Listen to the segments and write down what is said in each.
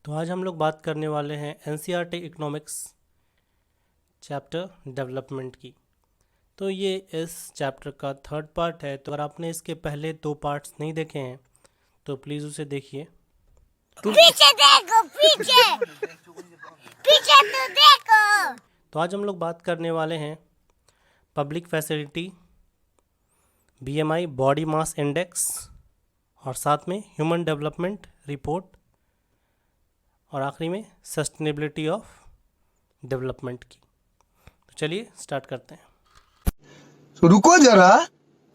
तो आज हम लोग बात करने वाले हैं एनसीईआरटी इकोनॉमिक्स चैप्टर डेवलपमेंट की। तो ये इस चैप्टर का थर्ड पार्ट है। तो अगर आपने इसके पहले 2 पार्ट्स नहीं देखे हैं तो प्लीज़ उसे देखिए। पीछे देखो, पीछे पीछे तो देखो। तो आज हम लोग बात करने वाले हैं public facility, BMI body mass index और साथ में ह्यूमन डेवलपमेंट रिपोर्ट और आखिरी में सस्टेनेबिलिटी ऑफ डेवलपमेंट की। तो चलिए स्टार्ट करते हैं। तो रुको जरा,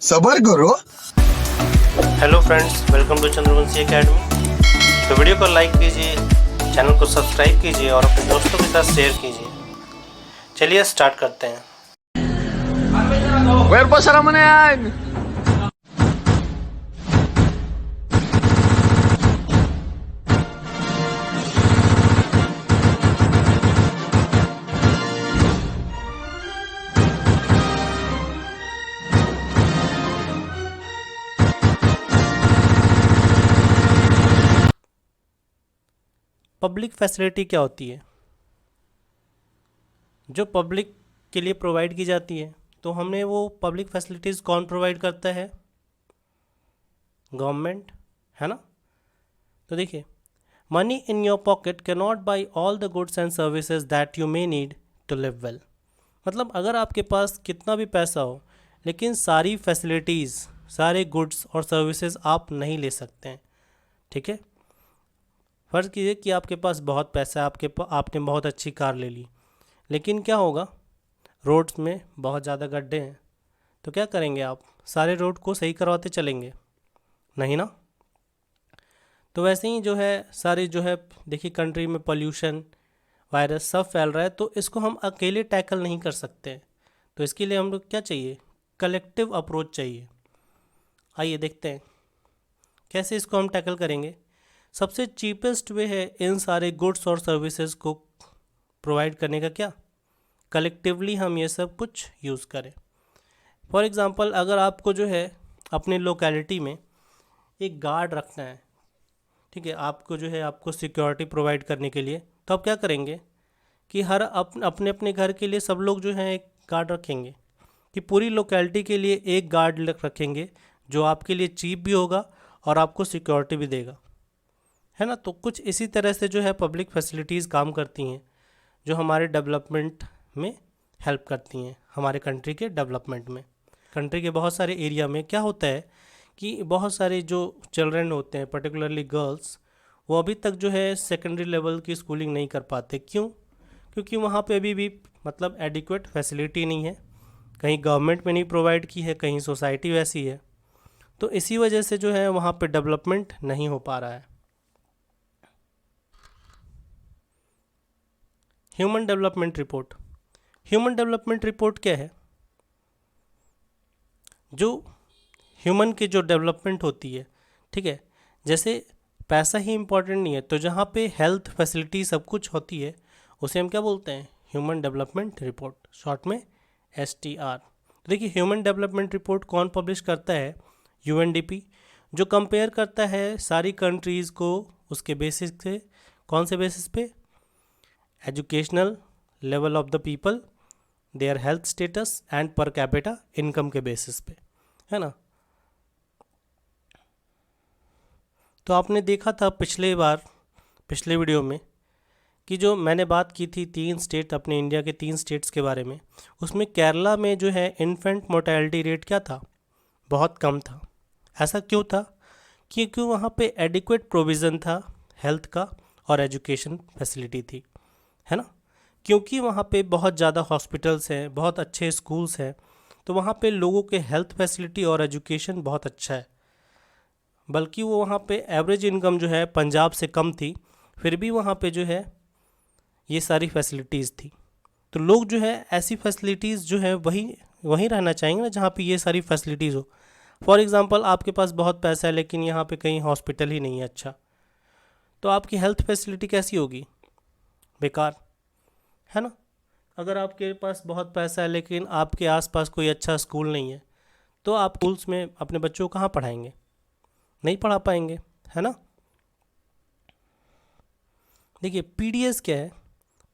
सबर करो। Hello friends, welcome to Chandravanshi Academy. तो वीडियो को लाइक कीजिए, चैनल को सब्सक्राइब कीजिए और अपने दोस्तों के साथ शेयर कीजिए। चलिए स्टार्ट करते हैं। Cuerpo Saramonean. पब्लिक फैसिलिटी क्या होती है? जो पब्लिक के लिए प्रोवाइड की जाती है। तो हमने वो पब्लिक फैसिलिटीज़ कौन प्रोवाइड करता है? गवर्नमेंट, है ना। तो देखिए, money in your pocket can not buy all the goods and services that you may need to live well. मतलब अगर आपके पास कितना भी पैसा हो लेकिन सारी फैसिलिटीज़, सारे गुड्स और सर्विसेज आप नहीं ले सकते हैं। ठीक है, फ़र्ज़ कीजिए कि आपके पास बहुत पैसा है, आपने बहुत अच्छी कार ले ली, लेकिन क्या होगा, रोड्स में बहुत ज़्यादा गड्ढे हैं। तो क्या करेंगे आप? सारे रोड को सही करवाते चलेंगे? नहीं ना। तो वैसे ही जो है सारी जो है देखिए कंट्री में पोल्यूशन, वायरस सब फैल रहा है, तो इसको हम अकेले टैकल नहीं कर सकते। तो इसके लिए हम लोग क्या चाहिए? कलेक्टिव अप्रोच चाहिए। आइए देखते हैं कैसे इसको हम टैकल करेंगे। सबसे चीपेस्ट वे है इन सारे गुड्स और सर्विसेज को प्रोवाइड करने का क्या? कलेक्टिवली हम ये सब कुछ यूज़ करें। फॉर एग्ज़ाम्पल, अगर आपको जो है अपने लोकेलिटी में एक गार्ड रखना है, ठीक है, आपको जो है आपको सिक्योरिटी प्रोवाइड करने के लिए, तो आप क्या करेंगे कि हर अपने अपने घर के लिए सब लोग जो है एक गार्ड रखेंगे, कि पूरी लोकेलिटी के लिए एक गार्ड रखेंगे जो आपके लिए चीप भी होगा और आपको सिक्योरिटी भी देगा, है ना। तो कुछ इसी तरह से जो है पब्लिक फैसिलिटीज़ काम करती हैं जो हमारे डेवलपमेंट में हेल्प करती हैं, हमारे कंट्री के डेवलपमेंट में। कंट्री के बहुत सारे एरिया में क्या होता है कि बहुत सारे जो चिल्ड्रन होते हैं, पर्टिकुलरली गर्ल्स, वो अभी तक जो है सेकेंडरी लेवल की स्कूलिंग नहीं कर पाते। क्यों? क्योंकि वहाँ पे अभी भी मतलब एडिक्वेट फैसिलिटी नहीं है, कहीं गवर्नमेंट में नहीं प्रोवाइड की है, कहीं सोसाइटी वैसी है। तो इसी वजह से जो है वहाँ पे डेवलपमेंट नहीं हो पा रहा है। Human development report. Human development report क्या है? जो ह्यूमन की जो डेवलपमेंट होती है, ठीक है, जैसे पैसा ही इम्पोर्टेंट नहीं है, तो जहाँ पे हेल्थ फैसिलिटी सब कुछ होती है उसे हम क्या बोलते हैं? ह्यूमन डेवलपमेंट रिपोर्ट, शॉर्ट में STR। तो देखिए, ह्यूमन डेवलपमेंट रिपोर्ट कौन पब्लिश करता है? UNDP, जो कंपेयर करता है सारी कंट्रीज़ को उसके बेसिस से। कौन से बेसिस पे? Educational level of the people, their health status and per capita income के बेसिस पे, है ना। तो आपने देखा था पिछले वीडियो में कि जो मैंने बात की थी 3 स्टेट, अपने इंडिया के 3 स्टेट्स के बारे में, उसमें केरला में जो है इन्फेंट मोर्टेलिटी रेट क्या था? बहुत कम था। ऐसा क्यों था? क्योंकि वहाँ पे एडिक्वेट प्रोविज़न था हेल्थ का और एजुकेशन फैसिलिटी थी, है ना। क्योंकि वहाँ पे बहुत ज़्यादा हॉस्पिटल्स हैं, बहुत अच्छे स्कूल्स हैं, तो वहाँ पे लोगों के हेल्थ फैसिलिटी और एजुकेशन बहुत अच्छा है। बल्कि वो वहाँ पे एवरेज इनकम जो है पंजाब से कम थी, फिर भी वहाँ पे जो है ये सारी फैसिलिटीज़ थी। तो लोग जो है ऐसी फैसिलिटीज़ जो है वहीं रहना चाहेंगे ना जहाँ पे ये सारी फैसिलिटीज़ हो। फॉर एग्ज़ाम्पल, आपके पास बहुत पैसा है लेकिन यहाँ पे कहीं हॉस्पिटल ही नहीं है अच्छा, तो आपकी हेल्थ फैसिलिटी कैसी होगी? बेकार, है ना। अगर आपके पास बहुत पैसा है लेकिन आपके आसपास कोई अच्छा स्कूल नहीं है, तो आप स्कूल्स में अपने बच्चों को कहाँ पढ़ाएंगे? नहीं पढ़ा पाएंगे, है ना। देखिए पीडीएस क्या है,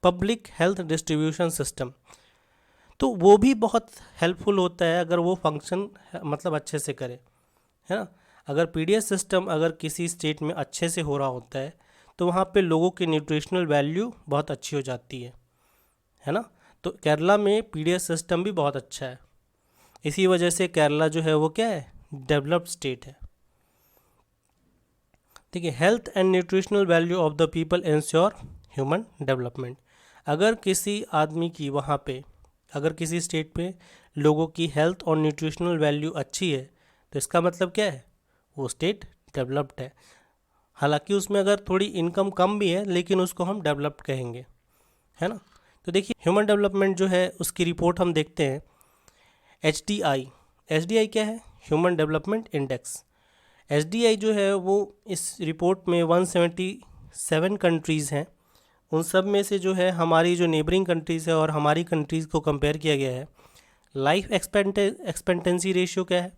पब्लिक हेल्थ डिस्ट्रीब्यूशन सिस्टम, तो वो भी बहुत हेल्पफुल होता है अगर वो फंक्शन मतलब अच्छे से करे, है ना। अगर पीडीएस सिस्टम अगर किसी स्टेट में अच्छे से हो रहा होता है तो वहाँ पे लोगों की न्यूट्रिशनल वैल्यू बहुत अच्छी हो जाती है ना। तो केरला में पीडीएस सिस्टम भी बहुत अच्छा है, इसी वजह से केरला जो है वो क्या है, डेवलप्ड स्टेट है। ठीक है, health and nutritional value of the people ensure human development. अगर किसी आदमी की वहाँ पे, अगर किसी स्टेट पे लोगों की हेल्थ और न्यूट्रिशनल वैल्यू अच्छी है तो इसका मतलब क्या है, वो स्टेट डेवलप्ड है। हालांकि उसमें अगर थोड़ी इनकम कम भी है लेकिन उसको हम डेवलप्ड कहेंगे, है ना। तो देखिए ह्यूमन डेवलपमेंट जो है उसकी रिपोर्ट हम देखते हैं, एच डी आई क्या है, ह्यूमन डेवलपमेंट इंडेक्स। एच जो है वो इस रिपोर्ट में 177 कंट्रीज़ हैं, उन सब में से जो है हमारी जो नेबरिंग कंट्रीज़ है और हमारी कंट्रीज़ को कंपेयर किया गया है। लाइफ एक्सपेक्टेंसी रेशियो क्या है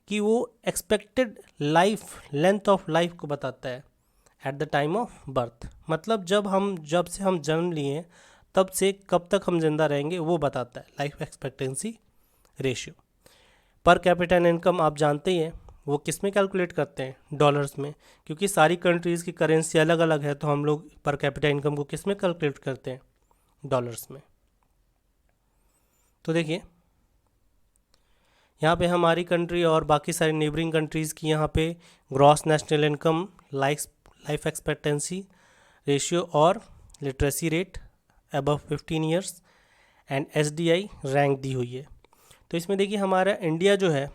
कि वो expected life length of life को बताता है at the time of birth, मतलब जब से हम जन्म लिए तब से कब तक हम जिंदा रहेंगे वो बताता है लाइफ एक्सपेक्टेंसी रेशियो। पर कैपिटल इनकम आप जानते ही हैं वो किस में कैलकुलेट करते हैं, डॉलर्स में, क्योंकि सारी कंट्रीज़ की करेंसी अलग अलग है तो हम लोग पर कैपिटल इनकम को किस में कैलकुलेट करते हैं, डॉलर्स में। तो देखिए यहाँ पे हमारी कंट्री और बाकी सारी नेबरिंग कंट्रीज़ की यहाँ पे gross national income, life expectancy ratio और literacy rate above 15 years and SDI rank दी हुई है। तो इसमें देखिए हमारा इंडिया जो है,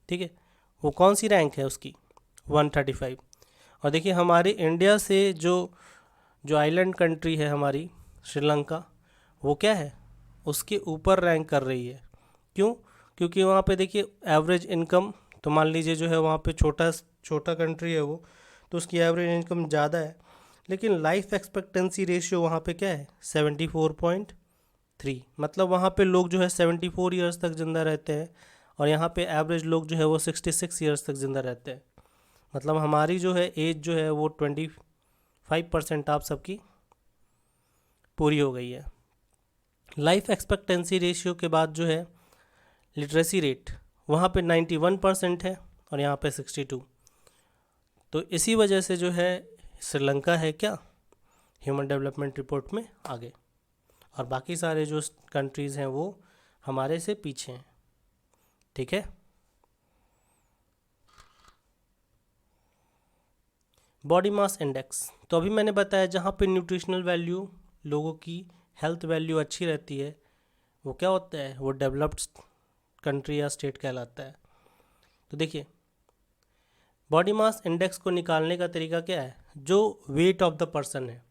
ठीक है, वो कौन सी रैंक है उसकी, 135। और देखिए हमारे इंडिया से जो आइलैंड कंट्री है हमारी श्रीलंका, वो क्या है, उसके ऊपर रैंक कर रही है। क्यों, क्योंकि वहाँ पे देखिए एवरेज इनकम, तो मान लीजिए जो है वहाँ पे छोटा कंट्री है वो, तो उसकी एवरेज इनकम ज़्यादा है, लेकिन लाइफ एक्सपेक्टेंसी रेशियो वहाँ पे क्या है, 74.3, मतलब वहाँ पे लोग जो है 74 ईयर्स तक ज़िंदा रहते हैं और यहाँ पे एवरेज लोग जो है वो 66 ईयर्स तक ज़िंदा रहते हैं। मतलब हमारी जो है एज जो है वो 25% आप सबकी पूरी हो गई है। लाइफ एक्सपेक्टेंसी रेशियो के बाद जो है लिटरेसी रेट, वहाँ पे 91% है और यहाँ पे 62। तो इसी वजह से जो है श्रीलंका है क्या, ह्यूमन डेवलपमेंट रिपोर्ट में आगे, और बाकी सारे जो कंट्रीज़ हैं वो हमारे से पीछे हैं। ठीक है, बॉडी मास इंडेक्स, तो अभी मैंने बताया जहाँ पे न्यूट्रिशनल वैल्यू, लोगों की हेल्थ वैल्यू अच्छी रहती है, वो क्या होता है, वो डेवलप्ड कंट्री या स्टेट कहलाता है। तो देखिए बॉडी मास इंडेक्स को निकालने का तरीका क्या है, जो वेट ऑफ द पर्सन है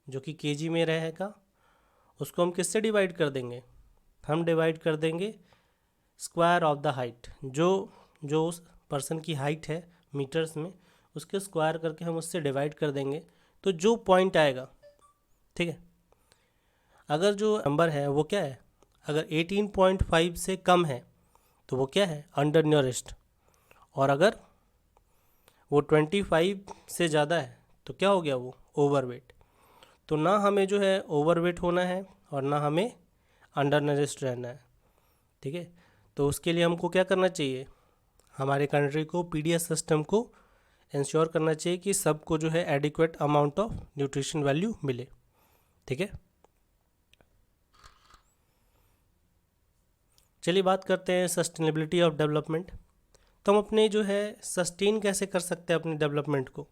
जो कि केजी में रहेगा, उसको हम किससे डिवाइड कर देंगे, हम डिवाइड कर देंगे स्क्वायर ऑफ द हाइट, जो उस पर्सन की हाइट है मीटर्स में, उसके स्क्वायर करके हम उससे डिवाइड कर देंगे, तो जो पॉइंट आएगा, ठीक है, अगर जो नंबर है वो क्या है, अगर 18.5 से कम है तो वो क्या है, अंडर न्यूरिश्ड, और अगर वो 25 से ज़्यादा है तो क्या हो गया, वो ओवरवेट। तो ना हमें जो है ओवरवेट होना है और ना हमें अंडर नरिश्ड रहना है। ठीक है, तो उसके लिए हमको क्या करना चाहिए, हमारे कंट्री को पीडीएस सिस्टम को इंश्योर करना चाहिए कि सबको जो है adequate amount of nutrition value मिले। ठीक है, चलिए बात करते हैं सस्टेनेबिलिटी ऑफ डेवलपमेंट। तो हम अपने जो है सस्टेन कैसे कर सकते हैं, अपने डेवलपमेंट को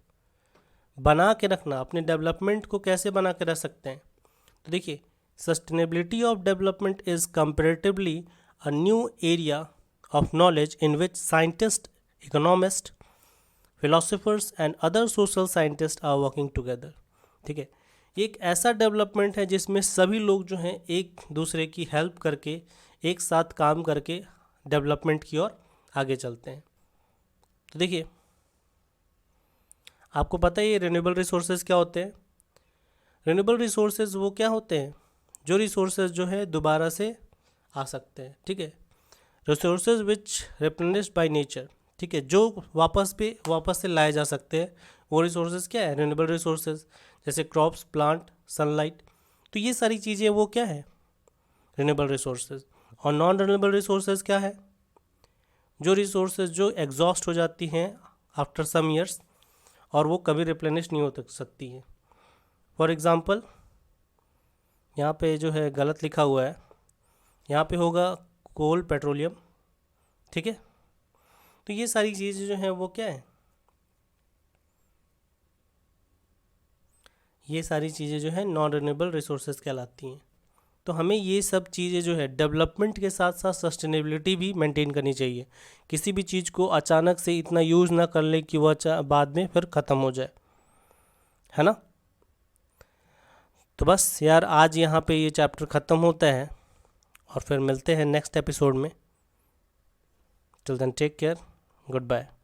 बना के रखना, अपने डेवलपमेंट को कैसे बना के रख सकते हैं। तो देखिए sustainability of development is comparatively a new area of knowledge in which scientist, economist, philosophers and other social scientist are working together. ठीक है, ये एक ऐसा डेवलपमेंट है जिसमें सभी लोग जो हैं एक दूसरे की हेल्प करके, एक साथ काम करके डेवलपमेंट की ओर आगे चलते हैं। तो देखिए आपको पता है ये रिन्यूएबल रिसोर्सेज क्या होते हैं। रिन्यूएबल रिसोर्सेज वो क्या होते हैं, जो रिसोर्सेज जो है दोबारा से आ सकते हैं। ठीक है, resources which replenished by nature, ठीक है, जो वापस से लाए जा सकते हैं, वो रिसोर्सेज क्या है, रिन्यूएबल रिसोर्सेज, जैसे क्रॉप्स, प्लांट, सनलाइट। तो ये सारी चीज़ें वो क्या है, रिन्यूएबल रिसोर्सेज। और नॉन रिन्यूएबल रिसोर्सेज क्या है, जो रिसोर्सेज जो एग्जॉस्ट हो जाती हैं आफ्टर सम ईयर्स और वो कभी रिप्लेनिश नहीं हो सकती हैं। फॉर एग्ज़ाम्पल यहाँ पे जो है गलत लिखा हुआ है, यहाँ पे होगा कोल, पेट्रोलियम, ठीक है। तो ये सारी चीज़ें जो हैं वो क्या है, ये सारी चीज़ें जो है नॉन रिन्यूएबल रिसोर्सेज कहलाती हैं। तो हमें ये सब चीज़ें जो है डेवलपमेंट के साथ साथ सस्टेनेबिलिटी भी मेंटेन करनी चाहिए। किसी भी चीज़ को अचानक से इतना यूज़ ना कर ले कि वह बाद में फिर ख़त्म हो जाए, है ना। तो बस यार आज यहाँ पे ये चैप्टर ख़त्म होता है और फिर मिलते हैं नेक्स्ट एपिसोड में। Till then take care, good bye.